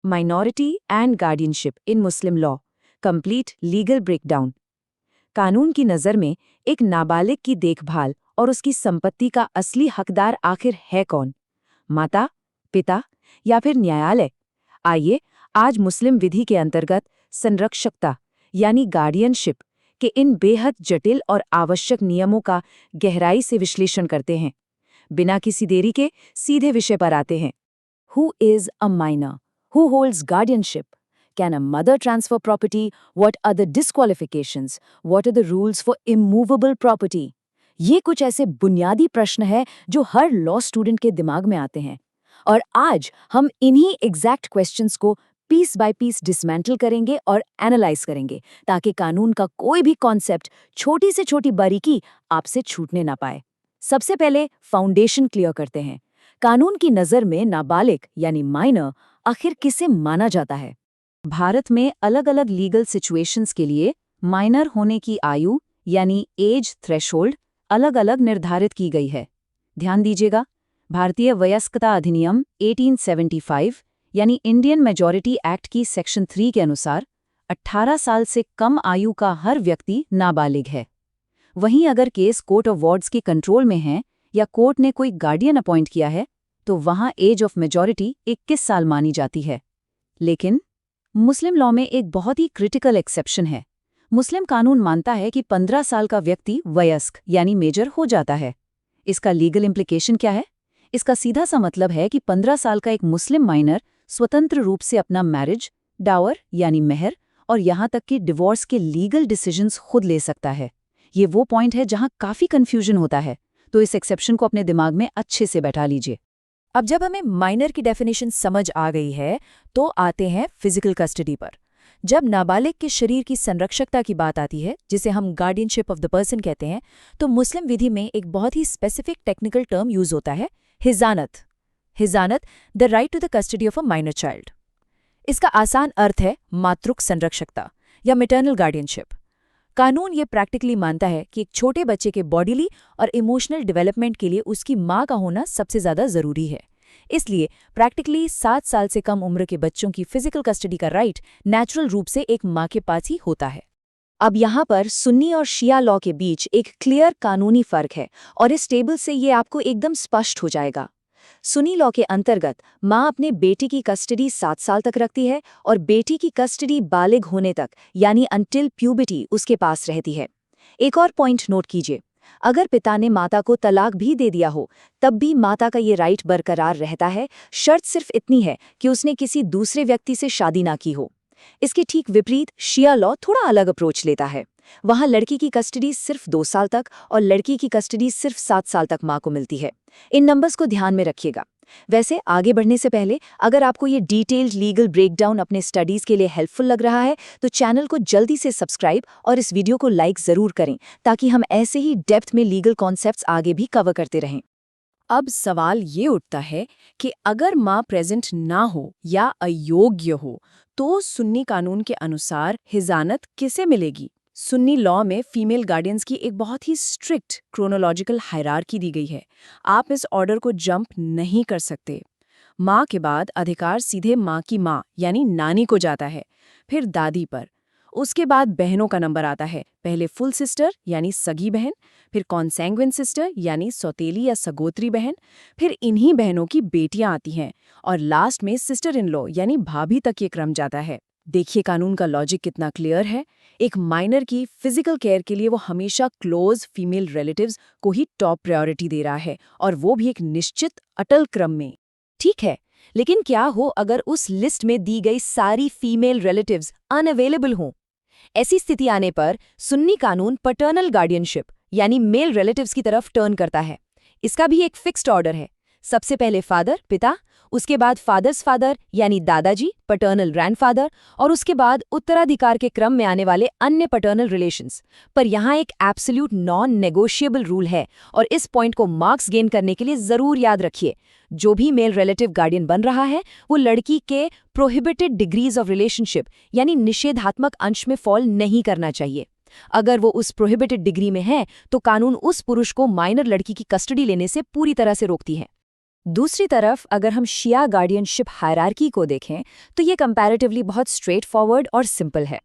Minority and guardianship in Muslim law, complete legal breakdown. कानून की नज़र में एक नाबालिग की देखभाल और उसकी संपत्ति का असली हकदार आखिर है कौन? माता, पिता या फिर न्यायालय? आइए आज मुस्लिम विधि के अंतर्गत संरक्षकता यानी गार्डियनशिप के इन बेहद जटिल और आवश्यक नियमों का गहराई से विश्लेषण करते हैं। बिना किसी देरी के सीधे विषय पर आते हैं। Who is a minor? Who holds guardianship? Can a mother transfer property? What are the disqualifications? What are the rules for immovable property? ये कुछ ऐसे बुनियादी प्रश्न हैं जो हर लॉ स्टूडेंट के दिमाग में आते हैं, और आज हम इन्हीं एग्जैक्ट क्वेश्चंस को पीस बाय पीस डिसमेंटल करेंगे और एनालाइज करेंगे, ताकि कानून का कोई भी कॉन्सेप्ट, छोटी से छोटी बारीकी आपसे छूटने ना पाए। सबसे पहले फाउंडेशन क्लियर करते हैं। कानून की नज़र में नाबालिग यानी माइनर आखिर किसे माना जाता है? भारत में अलग अलग लीगल सिचुएशंस के लिए माइनर होने की आयु यानी एज थ्रेशोल्ड अलग अलग निर्धारित की गई है। ध्यान दीजिएगा, भारतीय वयस्कता अधिनियम 1875 यानी इंडियन मेजॉरिटी एक्ट की सेक्शन 3 के अनुसार 18 साल से कम आयु का हर व्यक्ति नाबालिग है। वहीं अगर केस कोर्ट ऑफ वार्ड्स के कंट्रोल में है या कोर्ट ने कोई गार्डियन अपॉइंट किया है तो वहां एज ऑफ मेजॉरिटी 21 साल मानी जाती है। लेकिन मुस्लिम लॉ में एक बहुत ही क्रिटिकल एक्सेप्शन है। मुस्लिम कानून मानता है कि 15 साल का व्यक्ति वयस्क यानी मेजर हो जाता है। इसका लीगल इम्प्लीकेशन क्या है? इसका सीधा सा मतलब है कि 15 साल का एक मुस्लिम माइनर स्वतंत्र रूप से अपना मैरिज, डावर यानी मेहर और यहां तक कि डिवोर्स के लीगल डिसीजंस खुद ले सकता है। ये वो पॉइंट है जहां काफी कंफ्यूजन होता है, तो इस एक्सेप्शन को अपने दिमाग में अच्छे से बैठा लीजिए। अब जब हमें माइनर की डेफिनेशन समझ आ गई है तो आते हैं फिजिकल कस्टडी पर। जब नाबालिग के शरीर की संरक्षकता की बात आती है, जिसे हम गार्डियनशिप ऑफ द पर्सन कहते हैं, तो मुस्लिम विधि में एक बहुत ही स्पेसिफिक टेक्निकल टर्म यूज होता है, हिजानत। हिजानत, the right to the custody of a minor child. इसका आसान अर्थ है मातृक संरक्षकता या मैटरनल गार्डियनशिप। कानून ये प्रैक्टिकली मानता है कि एक छोटे बच्चे के बॉडीली और इमोशनल डेवलपमेंट के लिए उसकी माँ का होना सबसे ज़्यादा ज़रूरी है। इसलिए प्रैक्टिकली 7 साल से कम उम्र के बच्चों की फिजिकल कस्टडी का राइट नेचुरल रूप से एक माँ के पास ही होता है। अब यहाँ पर सुन्नी और शिया लॉ के बीच एक क्लियर कानूनी फर्क है, और इस टेबल से ये आपको एकदम स्पष्ट हो जाएगा। सुन्नी लॉ के अंतर्गत माँ अपने बेटी की कस्टडी 7 साल तक रखती है और बेटी की कस्टडी बालिग होने तक यानी अंटिल प्यूबिटी उसके पास रहती है। एक और पॉइंट नोट कीजिए, अगर पिता ने माता को तलाक भी दे दिया हो तब भी माता का ये राइट बरकरार रहता है। शर्त सिर्फ इतनी है कि उसने किसी दूसरे व्यक्ति से शादी ना की हो। इसके ठीक विपरीत शिया लॉ थोड़ा अलग अप्रोच लेता है। वहां लड़की की कस्टडी सिर्फ 2 साल तक और लड़की की कस्टडी सिर्फ 7 साल तक मां को मिलती है। इन नंबर्स को ध्यान में रखिएगा। वैसे आगे बढ़ने से पहले अगर आपको ये डिटेल्ड लीगल ब्रेकडाउन अपने स्टडीज के लिए हेल्पफुल लग रहा है तो चैनल को जल्दी से सब्सक्राइब और इस वीडियो को लाइक जरूर करें, ताकि हम ऐसे ही डेप्थ में लीगल कॉन्सेप्ट्स आगे भी कवर करते रहें। अब सवाल ये उठता है कि अगर माँ प्रेजेंट ना हो या अयोग्य हो तो सुन्नी कानून के अनुसार हिजानत किसे मिलेगी? सुन्नी लॉ में फीमेल गार्डियंस की एक बहुत ही स्ट्रिक्ट क्रोनोलॉजिकल हायरार्की दी गई है। आप इस ऑर्डर को जंप नहीं कर सकते। माँ के बाद अधिकार सीधे माँ की माँ यानी नानी को जाता है, फिर दादी पर, उसके बाद बहनों का नंबर आता है। पहले फुल सिस्टर यानी सगी बहन, फिर कॉन्सैंग्विन सिस्टर यानी सौतेली या सगोत्री बहन, फिर इन्हीं बहनों की बेटियां आती हैं, और लास्ट में सिस्टर इन लॉ यानी भाभी तक ये क्रम जाता है। देखिए कानून का लॉजिक कितना क्लियर है। एक माइनर की फिजिकल केयर के लिए वो हमेशा क्लोज फीमेल रिलेटिव्स को ही टॉप प्रायोरिटी दे रहा है, और वो भी एक निश्चित अटल क्रम में। ठीक है, लेकिन क्या हो अगर उस लिस्ट में दी गई सारी फीमेल रिलेटिव्स अनअवेलेबल हों? ऐसी स्थिति आने पर सुन्नी कानून पैटर्नल गार्डियनशिप यानी मेल रिलेटिव्स की तरफ टर्न करता है। इसका भी एक फिक्स्ड ऑर्डर है। सबसे पहले फादर पिता, उसके बाद फादर्स फादर यानी दादाजी पैटर्नल ग्रैंडफादर, और उसके बाद उत्तराधिकार के क्रम में आने वाले अन्य पैटर्नल रिलेशंस। पर यहाँ एक एब्सोल्यूट नॉन नेगोशिएबल रूल है, और इस पॉइंट को मार्क्स गेन करने के लिए जरूर याद रखिए। जो भी मेल रिलेटिव गार्डियन बन रहा है वो लड़की के प्रोहिबिटेड डिग्रीज ऑफ रिलेशनशिप यानी निषेधात्मक अंश में फॉल नहीं करना चाहिए। अगर वो उस प्रोहिबिटेड डिग्री में है तो कानून उस पुरुष को माइनर लड़की की कस्टडी लेने से पूरी तरह से रोकती है। दूसरी तरफ अगर हम शिया गार्डियनशिप हायरार्की को देखें तो ये कंपैरेटिवली बहुत स्ट्रेट फॉरवर्ड और सिंपल है।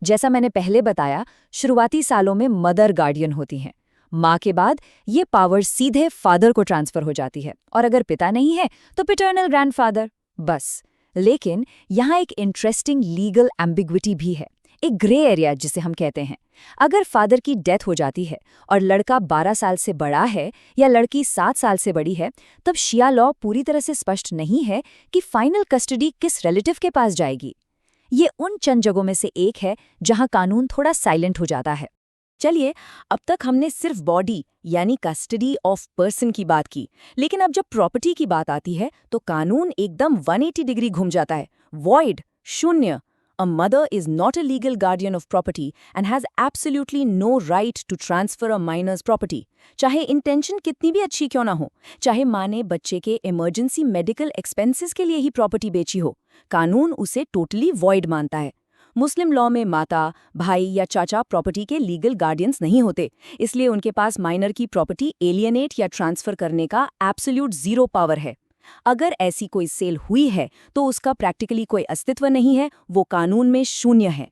जैसा मैंने पहले बताया, शुरुआती सालों में मदर गार्डियन होती हैं। माँ के बाद ये पावर सीधे फादर को ट्रांसफर हो जाती है, और अगर पिता नहीं है तो पिटर्नल ग्रैंडफादर, बस। लेकिन यहाँ एक इंटरेस्टिंग लीगल एम्बिग्विटी भी है, एक ग्रे एरिया जिसे हम कहते हैं। अगर फादर की डेथ हो जाती है और लड़का 12 साल से बड़ा है या लड़की 7 साल से बड़ी है, तब शिया लॉ पूरी तरह से स्पष्ट नहीं है कि फाइनल कस्टडी किस रिलेटिव के पास जाएगी। ये उन चंद जगहों में से एक है जहां कानून थोड़ा साइलेंट हो जाता है। चलिए, अब तक हमने सिर्फ बॉडी यानी कस्टडी ऑफ पर्सन की बात की, लेकिन अब जब प्रॉपर्टी की बात आती है तो कानून एकदम 180 डिग्री घूम जाता है। वॉइड, शून्य। A mother is not a legal guardian of property and has absolutely no right to transfer a minor's property. चाहे इंटेंशन कितनी भी अच्छी क्यों ना हो, चाहे माँ ने बच्चे के इमरजेंसी मेडिकल एक्सपेंसेस के लिए ही प्रॉपर्टी बेची हो, कानून उसे टोटली वॉइड मानता है। मुस्लिम लॉ में माता, भाई या चाचा प्रॉपर्टी के लीगल गार्डियंस नहीं होते, इसलिए उनके पास माइनर की प्रॉपर्टी एलियनेट या ट्रांसफर करने का एब्सोल्यूट जीरो पावर है। अगर ऐसी कोई सेल हुई है तो उसका प्रैक्टिकली कोई अस्तित्व नहीं है, वो कानून में शून्य है।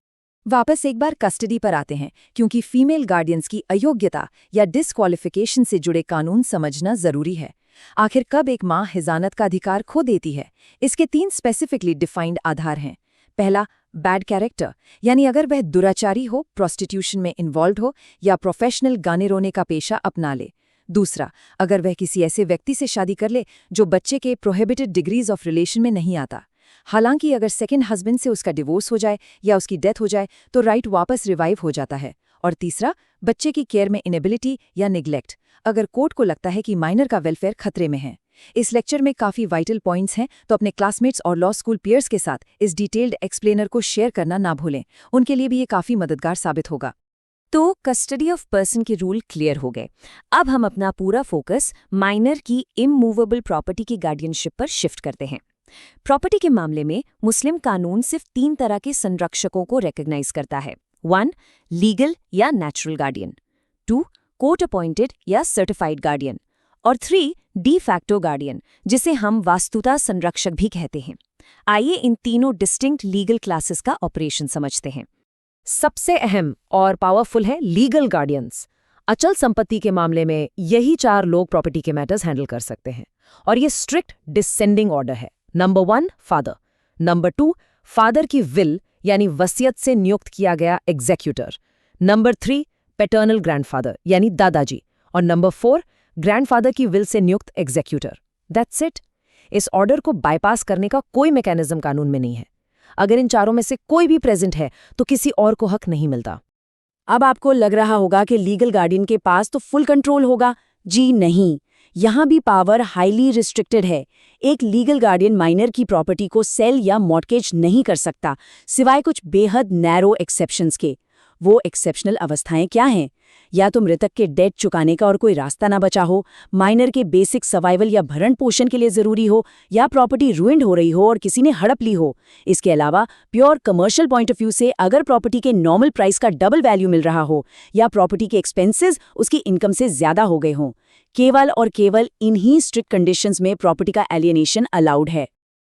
वापस एक बार कस्टडी पर आते हैं, क्योंकि फीमेल गार्डियंस की अयोग्यता या डिस्क्वालिफिकेशन से जुड़े कानून समझना जरूरी है। आखिर कब एक माँ हिजानत का अधिकार खो देती है? इसके 3 स्पेसिफिकली डिफाइंड आधार हैं। पहला, बैड कैरेक्टर, यानी अगर वह दुराचारी हो, प्रोस्टिट्यूशन में इन्वॉल्व हो या प्रोफेशनल गाने रोने का पेशा अपना ले। दूसरा, अगर वह किसी ऐसे व्यक्ति से शादी कर ले जो बच्चे के प्रोहिबिटेड डिग्रीज ऑफ रिलेशन में नहीं आता। हालांकि अगर सेकंड हस्बैंड से उसका डिवोर्स हो जाए या उसकी डेथ हो जाए तो राइट वापस रिवाइव हो जाता है। और तीसरा, बच्चे की केयर में इनेबिलिटी या निग्लेक्ट, अगर कोर्ट को लगता है कि माइनर का वेलफेयर खतरे में है। इस लेक्चर में काफ़ी वाइटल पॉइंट्स हैं, तो अपने क्लासमेट्स और लॉ स्कूल पीयर्स के साथ इस डिटेल्ड एक्सप्लेनर को शेयर करना ना भूलें, उनके लिए भी ये काफ़ी मददगार साबित होगा। तो कस्टडी ऑफ पर्सन के रूल क्लियर हो गए। अब हम अपना पूरा फोकस माइनर की इमूवेबल प्रॉपर्टी की गार्डियनशिप पर शिफ्ट करते हैं। प्रॉपर्टी के मामले में मुस्लिम कानून सिर्फ 3 तरह के संरक्षकों को रिकॉग्नाइज करता है। 1. लीगल या नेचुरल गार्डियन, 2. कोर्ट अपॉइंटेड या सर्टिफाइड गार्डियन, और 3. डी फैक्टो गार्डियन, जिसे हम वास्तुता संरक्षक भी कहते हैं। आइए इन तीनों डिस्टिंक्ट लीगल क्लासेस का ऑपरेशन समझते हैं। सबसे अहम और पावरफुल है लीगल गार्डियंस। अचल संपत्ति के मामले में यही 4 लोग प्रॉपर्टी के मैटर्स हैंडल कर सकते हैं, और ये स्ट्रिक्ट डिसेंडिंग ऑर्डर है। Number 1, father. नंबर 2, फादर की विल यानी वसीयत से नियुक्त किया गया एग्जीक्यूटर। नंबर 3, पैटर्नल ग्रैंडफादर यानी दादाजी। और नंबर 4, ग्रैंडफादर की विल से नियुक्त एग्जीक्यूटर। That's it. इस ऑर्डर को बाईपास करने का कोई मैकेनिज्म कानून में नहीं है। अगर इन चारों में से कोई भी प्रेजेंट है तो किसी और को हक नहीं मिलता। अब आपको लग रहा होगा कि लीगल गार्डियन के पास तो फुल कंट्रोल होगा। जी नहीं, यहाँ भी पावर हाईली रिस्ट्रिक्टेड है। एक लीगल गार्डियन माइनर की प्रॉपर्टी को सेल या मॉर्टगेज नहीं कर सकता, सिवाय कुछ बेहद नैरो एक्सेप्शंस के। वो एक्सेप्शनल अवस्थाएं क्या हैं? या तो मृतक के डेट चुकाने का और कोई रास्ता ना बचा हो, माइनर के बेसिक सर्वाइवल या भरण पोषण के लिए जरूरी हो, या प्रॉपर्टी रुइंड हो रही हो और किसी ने हड़प ली हो। इसके अलावा pure commercial point of view से अगर प्रॉपर्टी के नॉर्मल प्राइस का डबल वैल्यू मिल रहा हो, या प्रॉपर्टी के एक्सपेंसेस उसकी इनकम से ज्यादा हो गए हों। केवल और केवल इन्हीं स्ट्रिक्ट कंडीशंस में प्रॉपर्टी का एलियनेशन अलाउड है।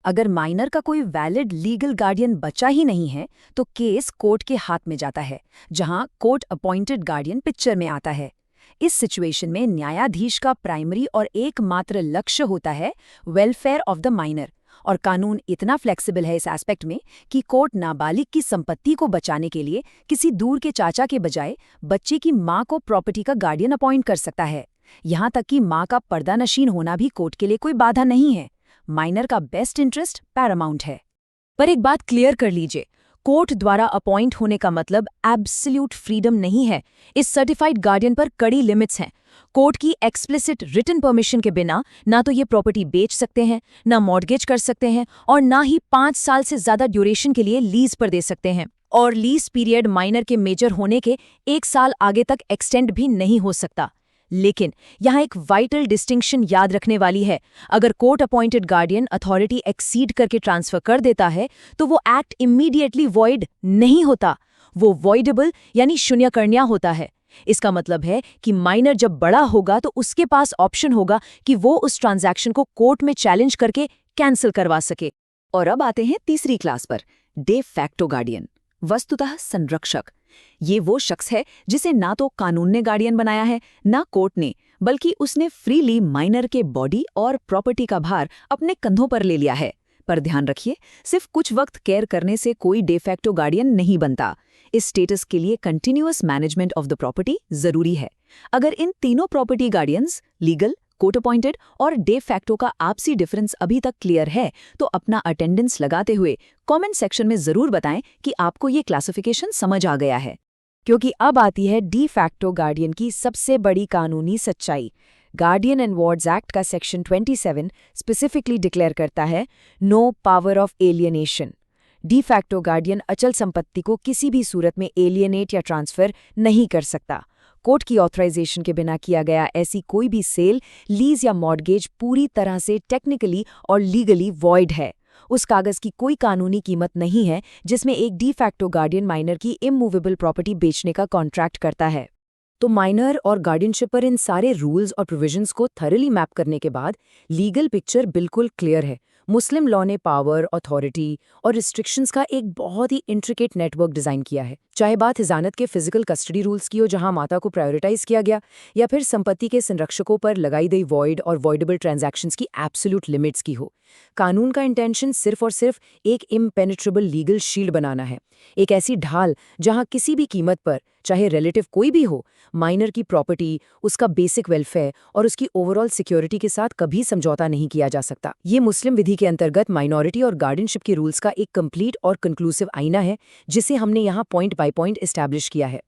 अगर माइनर का कोई वैलिड लीगल गार्डियन बचा ही नहीं है तो केस कोर्ट के हाथ में जाता है, जहां कोर्ट अपॉइंटेड गार्डियन पिक्चर में आता है। इस सिचुएशन में न्यायाधीश का प्राइमरी और एकमात्र लक्ष्य होता है वेलफेयर ऑफ द माइनर, और कानून इतना फ्लेक्सिबल है इस एस्पेक्ट में कि कोर्ट नाबालिग की संपत्ति को बचाने के लिए किसी दूर के चाचा के बजाय बच्चे की माँ को प्रॉपर्टी का गार्डियन अपॉइंट कर सकता है। यहाँ तक कि माँ का पर्दानशीन होना भी कोर्ट के लिए कोई बाधा नहीं है। माइनर का बेस्ट इंटरेस्ट पैरामाउंट है। पर एक बात क्लियर कर लीजिए, कोर्ट द्वारा अपॉइंट होने का मतलब एब्सोल्यूट फ्रीडम नहीं है। इस सर्टिफाइड गार्डियन पर कड़ी लिमिट्स हैं। कोर्ट की एक्सप्लिसिट रिटन परमिशन के बिना ना तो ये प्रॉपर्टी बेच सकते हैं, ना मॉर्गेज कर सकते हैं, और ना ही 5 साल से ज्यादा ड्यूरेशन के लिए लीज पर दे सकते हैं। और लीज पीरियड माइनर के मेजर होने के 1 साल आगे तक एक्सटेंड भी नहीं हो सकता। लेकिन यहाँ एक वाइटल डिस्टिंक्शन याद रखने वाली है। अगर court appointed guardian authority exceed करके ट्रांसफर कर देता है तो वो एक्ट इमीडिएटली वॉइड नहीं होता, वो वॉइडेबल यानी शून्यकर्ण्या होता है। इसका मतलब है कि माइनर जब बड़ा होगा तो उसके पास ऑप्शन होगा कि वो उस ट्रांजैक्शन को कोर्ट में चैलेंज करके कैंसिल करवा सके। और अब आते हैं तीसरी क्लास पर, डे फैक्टो गार्डियन, वस्तुतः संरक्षक। ये वो शख्स है जिसे ना तो कानून ने गार्डियन बनाया है, ना कोर्ट ने, बल्कि उसने फ्रीली माइनर के बॉडी और प्रॉपर्टी का भार अपने कंधों पर ले लिया है। पर ध्यान रखिए, सिर्फ कुछ वक्त केयर करने से कोई डे फैक्टो गार्डियन नहीं बनता। इस स्टेटस के लिए continuous management of the property जरूरी है। अगर इन तीनों property guardians, legal, court appointed और डे फैक्टो का आपसी डिफरेंस अभी तक क्लियर है, तो अपना अटेंडेंस लगाते हुए कमेंट सेक्शन में जरूर बताएं कि आपको ये क्लासिफिकेशन समझ आ गया है। क्योंकि अब आती है डी फैक्टो गार्डियन की सबसे बड़ी कानूनी सच्चाई। गार्डियन एंड वार्ड्स एक्ट का सेक्शन 27 स्पेसिफिकली डिक्लेयर करता है no power of alienation. De facto guardian अचल संपत्ति को किसी भी सूरत में एलियनेट या ट्रांसफर नहीं कर सकता। कोर्ट की ऑथराइजेशन के बिना किया गया ऐसी कोई भी सेल, लीज या मॉर्गेज पूरी तरह से टेक्निकली और लीगली वॉइड है। उस कागज की कोई कानूनी कीमत नहीं है जिसमें एक डी फैक्टो गार्डियन माइनर की इमूवेबल प्रॉपर्टी बेचने का कॉन्ट्रैक्ट करता है। तो माइनर और गार्डियनशिप पर इन सारे रूल्स और प्रोविजंस को थॉरली मैप करने के बाद लीगल पिक्चर बिल्कुल क्लियर है। मुस्लिम लॉ ने पावर, अथॉरिटी और रिस्ट्रिक्शंस का एक बहुत ही इंट्रिकेट नेटवर्क डिजाइन किया है। चाहे बात हिजानत के फिजिकल कस्टडी रूल्स की हो, जहां माता को प्रायोरिटाइज किया गया, या फिर संपत्ति के संरक्षकों पर लगाई गई वॉइड और वॉइडेबल ट्रांजैक्शंस की एब्सोल्यूट लिमिट्स की हो। कानून का इंटेंशन सिर्फ और सिर्फ एक इम्पेनेट्रेबल लीगल शील्ड बनाना है, एक ऐसी ढाल जहां किसी भी कीमत पर, चाहे रिलेटिव कोई भी हो, माइनर की प्रॉपर्टी, उसका बेसिक वेलफेयर और उसकी ओवरऑल सिक्योरिटी के साथ कभी समझौता नहीं किया जा सकता। ये मुस्लिम विधि के अंतर्गत माइनॉरिटी और गार्डियनशिप के रूल्स का एक कंप्लीट और कंक्लूसिव आईना है, जिसे हमने यहाँ पॉइंट बाय पॉइंट एस्टैब्लिश किया है।